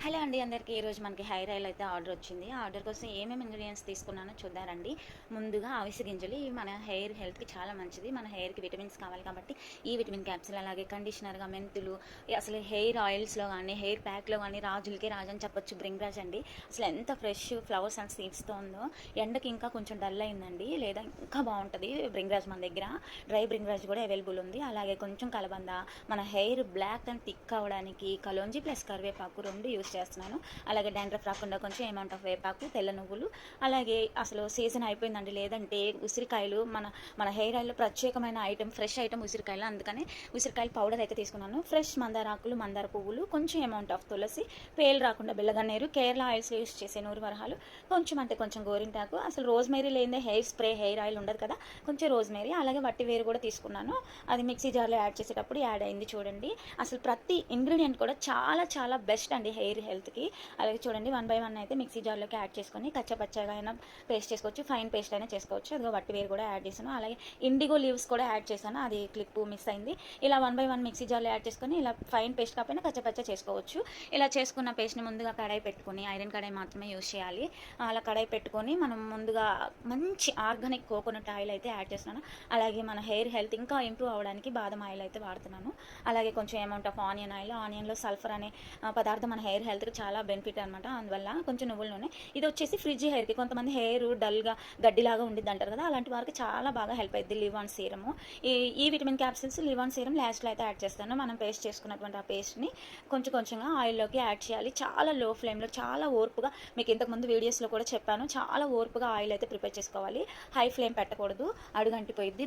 Hello అండి అందరికీ ఈరోజు మనకి హెయిర్ ఆయిల్ అయితే ఆర్డర్ వచ్చింది. ఆ ఆర్డర్ కోసం ఏమేమి ఇంగ్రీడియంట్స్ తీసుకున్నానో చూద్దారండి. ముందుగా అవిసె గింజలు, ఇవి మన హెయిర్ హెల్త్కి చాలా మంచిది. మన హెయిర్కి విటమిన్స్ కావాలి కాబట్టి ఈ విటమిన్ క్యాప్సిల్, అలాగే కండిషనర్గా మెంతులు, అసలు హెయిర్ ఆయిల్స్లో కానీ హెయిర్ ప్యాక్లో కానీ రాజులకి రాజు అని చెప్పొచ్చు బ్రింగ్రాజ్ అండి. అసలు ఎంత ఫ్రెష్ ఫ్లవర్స్ అండ్ సీడ్స్తో ఉందో. ఎండకి ఇంకా కొంచెం డల్ అయిందండి, లేదా ఇంకా బాగుంటుంది బ్రింగ్రాజ్ మన దగ్గర. డ్రై బ్రింగ్రాజ్ కూడా అవైలబుల్ ఉంది. అలాగే కొంచెం కలబంద, మన హెయిర్ బ్లాక్ అండ్ థిక్ అవ్వడానికి కలోంజీ ప్లస్ కరివేపాకు రెండు యూస్ చేస్తున్నాను. అలాగే డాండ్రఫ్ రాకుండా కొంచెం అమౌంట్ ఆఫ్ వేపాకు, తెల్ల నువ్వులు, అలాగే అసలు సీజన్ అయిపోయిందండి, లేదంటే ఉసిరికాయలు మన మన హెయిర్ ఆయిల్లో ప్రత్యేకమైన ఐటమ్, ఫ్రెష్ ఐటమ్ ఉసిరికాయలు. అందుకని ఉసిరికాయలు పౌడర్ అయితే తీసుకున్నాను. ఫ్రెష్ మందార ఆకులు, మందార పువ్వులు, కొంచెం అమౌంట్ ఆఫ్ తులసి, పేలు రాకుండా బెల్లగన్నేరు, కేరళ ఆయిల్స్ యూస్ చేసే నూరు వరహాలు, కొంచెం అంటే కొంచెం గోరింటాకు. అసలు రోజ్మేరీ లేదే హెయిర్ స్ప్రే, హెయిర్ ఆయిల్ ఉండదు కదా, కొంచెం రోజ్మేరీ. అలాగే వట్టి వేరు కూడా తీసుకున్నాను. అది మిక్సీ జార్లో యాడ్ చేసేటప్పుడు యాడ్ అయింది చూడండి. అసలు ప్రతి ఇంగ్రీడియంట్ కూడా చాలా చాలా బెస్ట్ అండి హెయిర్ హెల్త్కి. అలాగే చూడండి, 1 బై 1 అయితే మిక్సీ జార్లోకి యాడ్ చేసుకొని కచ్చపచ్చగా అయినా పేస్ట్ చేసుకోవచ్చు, ఫైన్ పేస్ట్ అయినా చేసుకోవచ్చు. అదిగో వట్టి వేరు కూడా యాడ్ చేశాను. అలాగే ఇండిగో లీవ్స్ కూడా యాడ్ చేశాను, అది క్లిప్ మిస్ అయింది. ఇలా 1 బై 1 మిక్సీ జార్లో యాడ్ చేసుకొని ఇలా ఫైన్ పేస్ట్ కాకపోయినా కచ్చపచ్చ చేసుకోవచ్చు. ఇలా చేసుకున్న పేస్ట్ని ముందుగా కడాయి పెట్టుకొని, ఐరన్ కడాయి మాత్రమే యూజ్ చేయాలి. అలా కడాయి పెట్టుకొని మనం ముందుగా మంచి ఆర్గానిక్ కోకోనట్ ఆయిల్ అయితే యాడ్ చేస్తున్నాను. అలాగే మన హెయిర్ హెల్త్ ఇంకా ఇంప్రూవ్ అవ్వడానికి బాదం ఆయిల్ అయితే వాడుతున్నాను. అలాగే కొంచెం అమౌంట్ ఆఫ్ ఆనియన్ ఆయిల్. ఆనియన్లో సల్ఫర్ అనే పదార్థం మన హెయిర్ హెల్త్కి చాలా బెనిఫిట్ అనమాట. అందువల్ల కొంచెం నువ్వుల నూనె. ఇది వచ్చేసి ఫ్రిడ్జ్ హెయిర్కి, కొంతమంది హెయిర్ డల్గా గడ్డిలాగా ఉండిద్ది అంటారు కదా, అలాంటి వారికి చాలా బాగా హెల్ప్ అయింది లివాన్ సీరము. ఈ విటమిన్ క్యాప్సిల్స్, లివాన్ సీరం లాస్ట్లో అయితే యాడ్ చేస్తాను. మనం పేస్ట్ చేసుకున్నటువంటి ఆ పేస్ట్ని కొంచెం కొంచెంగా ఆయిల్లోకి యాడ్ చేయాలి. చాలా లో ఫ్లేమ్లో, చాలా ఓర్పుగా, మీకు ఇంతకుముందు వీడియోస్లో కూడా చెప్పాను, చాలా ఓర్పుగా ఆయిల్ అయితే ప్రిపేర్ చేసుకోవాలి. హై ఫ్లేమ్ పెట్టకూడదు, అడుగంటిపోయిద్ది.